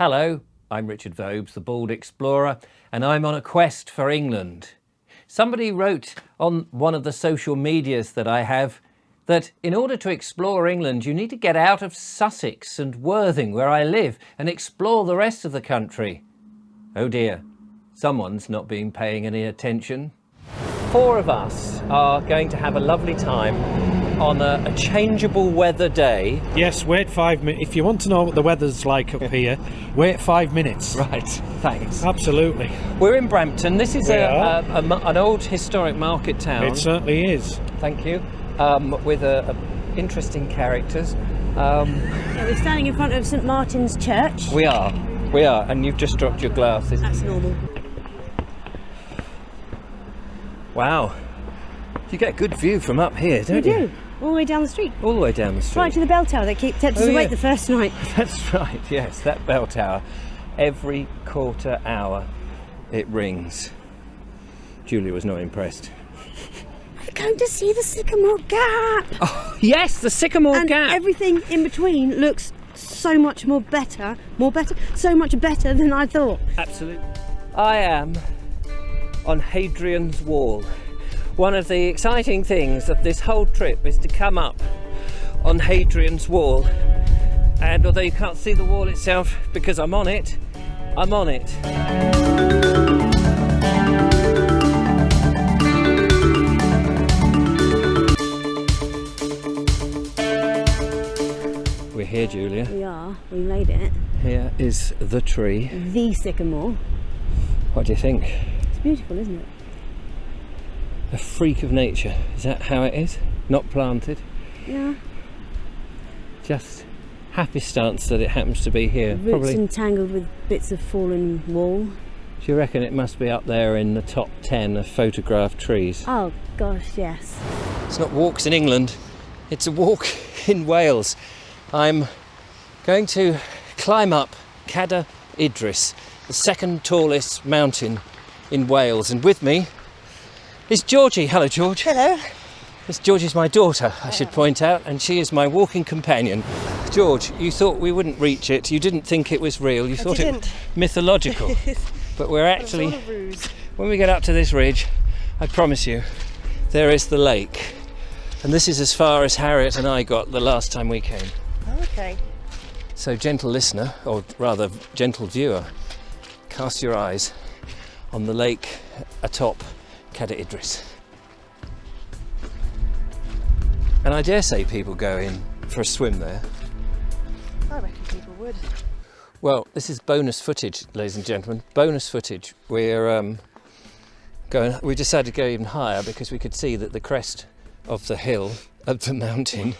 Hello, I'm Richard Vobes, the Bald Explorer, and I'm on a quest for England. Somebody wrote on one of the social medias that I have that in order to explore England, you need to get out of Sussex and Worthing, where I live, and explore the rest of the country. Oh dear, someone's not been paying any attention. 4 of us are going to have a lovely time on a changeable weather day. Yes, wait 5 minutes. If you want to know what the weather's like up here, wait 5 minutes. Right, thanks. Absolutely. We're in Brampton. This is an old historic market town. It certainly is. Thank you. With interesting characters. Yeah, we're standing in front of St Martin's Church. We are, and you've just dropped your glasses. That's normal. Wow. You get a good view from up here, don't you? We do. All the way down the street. All the way down the street. Right to the bell tower that kept us awake the first night. That's right, yes, that bell tower. Every quarter hour it rings. Julia was not impressed. We're going to see the Sycamore Gap. Oh, yes, the Sycamore Gap. And everything in between looks so much so much better than I thought. Absolutely. I am on Hadrian's Wall. One of the exciting things of this whole trip is to come up on Hadrian's Wall. And although you can't see the wall itself because I'm on it, I'm on it. We're here, Julia. We are. We made it. Here is the tree. The sycamore. What do you think? It's beautiful, isn't it? A freak of nature. Is that how it is? Not planted? Yeah. Just happenstance that it happens to be here. Roots Probably. entangled with bits of fallen wall. Do you reckon it must be up there in the top 10 of photographed trees? Oh gosh, yes. It's not walks in England, it's a walk in Wales. I'm going to climb up Cadair Idris, the second tallest mountain in Wales, and with me is Georgie. Hello, George. Hello. Georgie's my daughter, I should point out, and she is my walking companion. George, you thought we wouldn't reach it. You didn't think it was real. You thought it was mythological. But we're actually, when we get up to this ridge, I promise you, there is the lake. And this is as far as Harriet and I got the last time we came. Okay. So, gentle listener, or rather gentle viewer, cast your eyes on the lake atop Cadair Idris. And I dare say people go in for a swim there. I reckon people would. Well, this is bonus footage, ladies and gentlemen. Bonus footage. We're we decided to go even higher because we could see that the crest of the hill, of the mountain,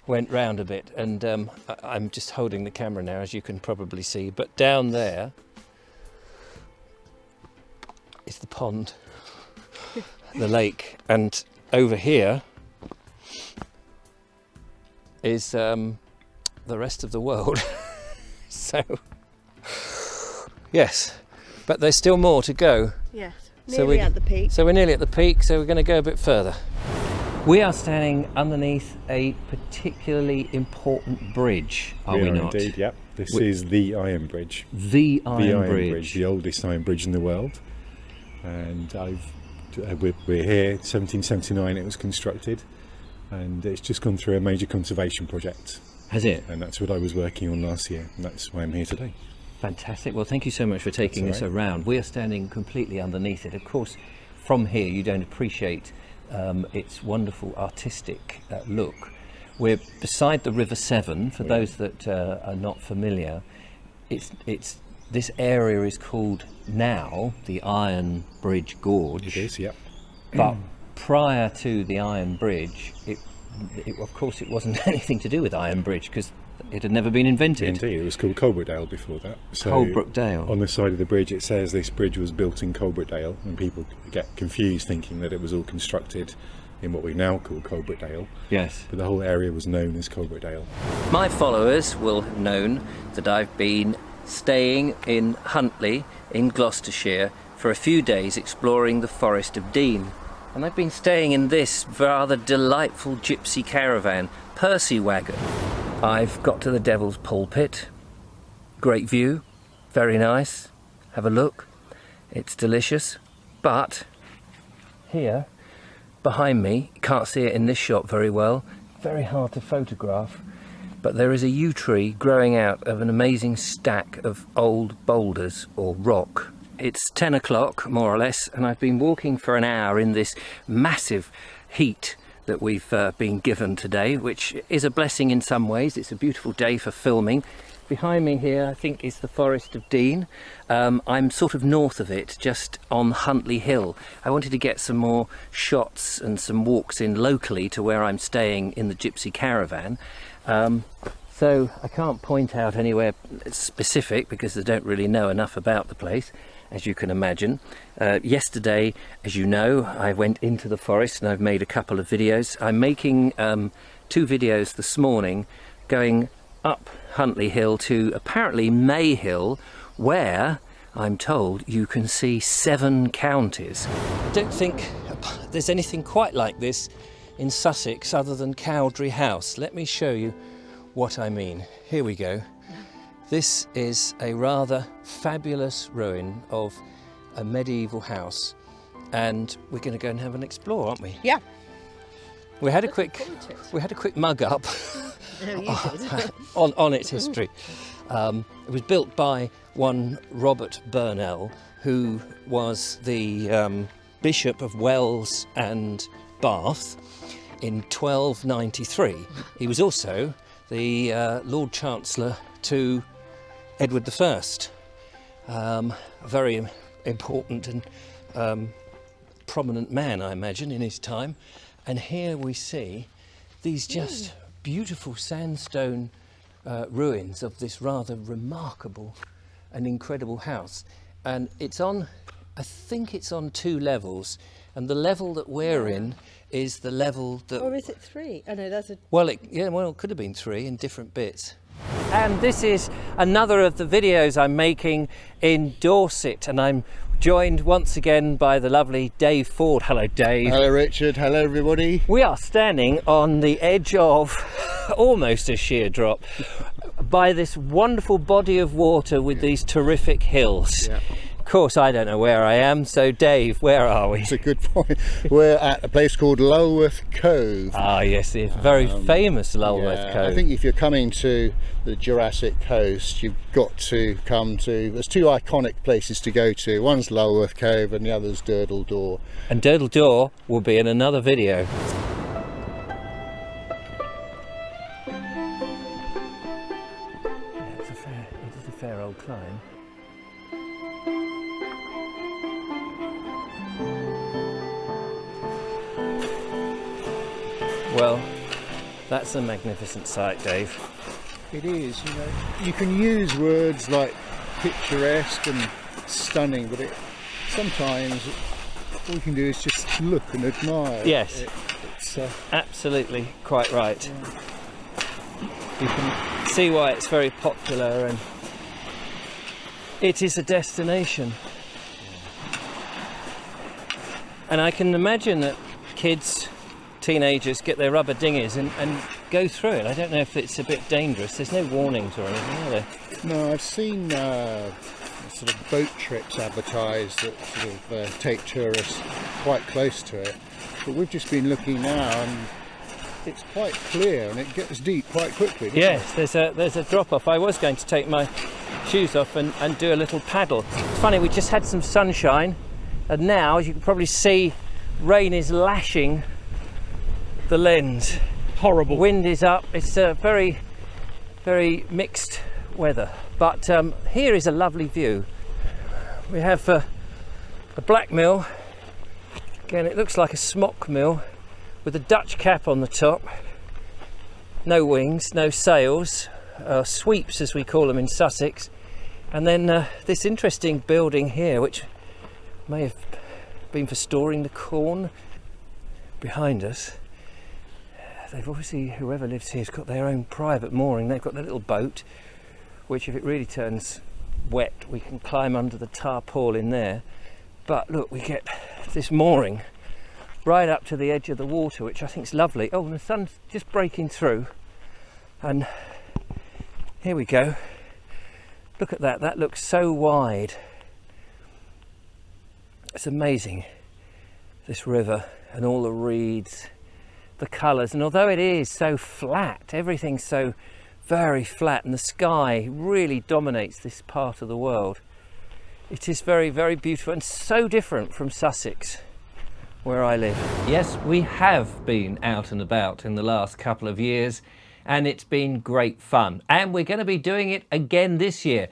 went round a bit. And I'm just holding the camera now, as you can probably see. But down there is the pond, the lake, and over here is the rest of the world. So, yes, but there's still more to go. Yes, nearly at the peak. So we're nearly at the peak, so we're going to go a bit further. We are standing underneath a particularly important bridge, are we not? Indeed, yep. This is the Iron Bridge. The Iron Bridge. The oldest iron bridge in the world. And we're here, 1779 it was constructed, and it's just gone through a major conservation project. Has it? And that's what I was working on last year, and that's why I'm here today. Fantastic. Well, thank you so much for taking us around. We are standing completely underneath it. Of course, from here you don't appreciate its wonderful artistic look. We're beside the River Severn. For those that are not familiar, this area is called now the Iron Bridge Gorge. It is, yep. But prior to the Iron Bridge, of course it wasn't anything to do with Iron Bridge because it had never been invented. Indeed, it was called Coalbrookdale before that. So Coalbrookdale. On the side of the bridge it says this bridge was built in Coalbrookdale, and people get confused thinking that it was all constructed in what we now call Coalbrookdale. Yes. But the whole area was known as Coalbrookdale. My followers will have known that I've been staying in Huntley in Gloucestershire for a few days exploring the Forest of Dean. And I've been staying in this rather delightful gypsy caravan, Percy wagon. I've got to the Devil's Pulpit. Great view. very nice. Have a look. It's delicious. But here, behind me, you can't see it in this shot very well. Very hard to photograph. But there is a yew tree growing out of an amazing stack of old boulders or rock. It's 10 o'clock, more or less, and I've been walking for an hour in this massive heat that we've been given today, which is a blessing in some ways. It's a beautiful day for filming. Behind me here, I think, is the Forest of Dean. I'm sort of north of it, just on Huntley Hill. I wanted to get some more shots and some walks in locally to where I'm staying in the Gypsy Caravan. So I can't point out anywhere specific because I don't really know enough about the place, as you can imagine. Yesterday, as you know, I went into the forest and I've made a couple of videos. I'm making 2 videos this morning going up Huntley Hill to apparently May Hill, where I'm told you can see 7 counties. I don't think there's anything quite like this in Sussex other than Cowdray House. Let me show you what I mean. Here we go. This is a rather fabulous ruin of a medieval house, and we're going to go and have an explore, aren't we? Yeah. We had a quick mug up on its history. It was built by one Robert Burnell, who was the Bishop of Wells and Bath in 1293. He was also the Lord Chancellor to Edward I, a very important and prominent man, I imagine, in his time. And here we see these just beautiful sandstone ruins of this rather remarkable and incredible house. And it's on, I think it's on 2 levels, and the level that we're in is the level that... Or is it 3? Oh no, that's a... Well, it could have been 3 in different bits. And this is another of the videos I'm making in Dorset, and I'm joined once again by the lovely Dave Ford. Hello, Dave. Hello, Richard. Hello, everybody. We are standing on the edge of almost a sheer drop by this wonderful body of water with these terrific hills. Yeah. Of course, I don't know where I am, so Dave, where are we? That's a good point. We're at a place called Lulworth Cove. Ah, yes, the very famous Lulworth Cove. I think if you're coming to the Jurassic Coast, you've got to come to... There's 2 iconic places to go to. One's Lulworth Cove and the other's Durdle Door. And Durdle Door will be in another video. Yeah, it is a fair old climb. Well, that's a magnificent sight, Dave. It is, you know. You can use words like picturesque and stunning, but sometimes all you can do is just look and admire. Yes, it's absolutely quite right. Yeah. You can see why it's very popular, and it is a destination. And I can imagine that kids, teenagers get their rubber dinghies and go through it. I don't know if it's a bit dangerous. There's no warnings or anything, are there? No, I've seen sort of boat trips advertised that sort of take tourists quite close to it. But we've just been looking now, and it's quite clear, and it gets deep quite quickly. Yes, there's a drop off. I was going to take my shoes off and do a little paddle. It's funny, we just had some sunshine, and now, as you can probably see, rain is lashing the lens. Horrible. Wind is up. It's a very, very mixed weather. But here is a lovely view. We have a black mill. Again, it looks like a smock mill with a Dutch cap on the top. No wings, no sails, sweeps as we call them in Sussex. And then this interesting building here, which may have been for storing the corn. Behind us, they've obviously, whoever lives here has got their own private mooring. They've got their little boat, which if it really turns wet, we can climb under the tarpaulin there. But look, we get this mooring right up to the edge of the water, which I think is lovely. Oh, and the sun's just breaking through. And here we go. Look at that, that looks so wide. It's amazing, this river and all the reeds, the colours, and although it is so flat, everything's so very flat, and the sky really dominates this part of the world, it is very, very beautiful and so different from Sussex, where I live. Yes, we have been out and about in the last couple of years, and it's been great fun, and we're going to be doing it again this year,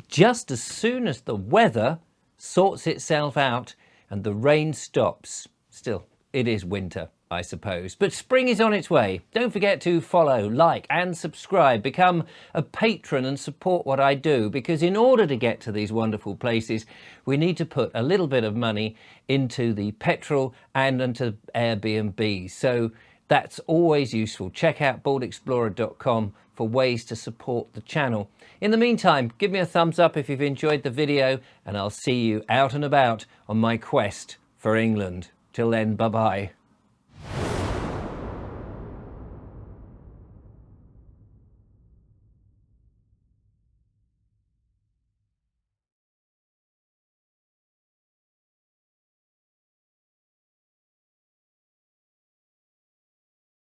just as soon as the weather sorts itself out and the rain stops. Still, it is winter, I suppose, but spring is on its way. Don't forget to follow, like and subscribe, become a patron and support what I do, because in order to get to these wonderful places we need to put a little bit of money into the petrol and into Airbnb, so that's always useful. Check out baldexplorer.com for ways to support the channel. In the meantime, give me a thumbs up if you've enjoyed the video, and I'll see you out and about on my quest for England. Till then, bye bye.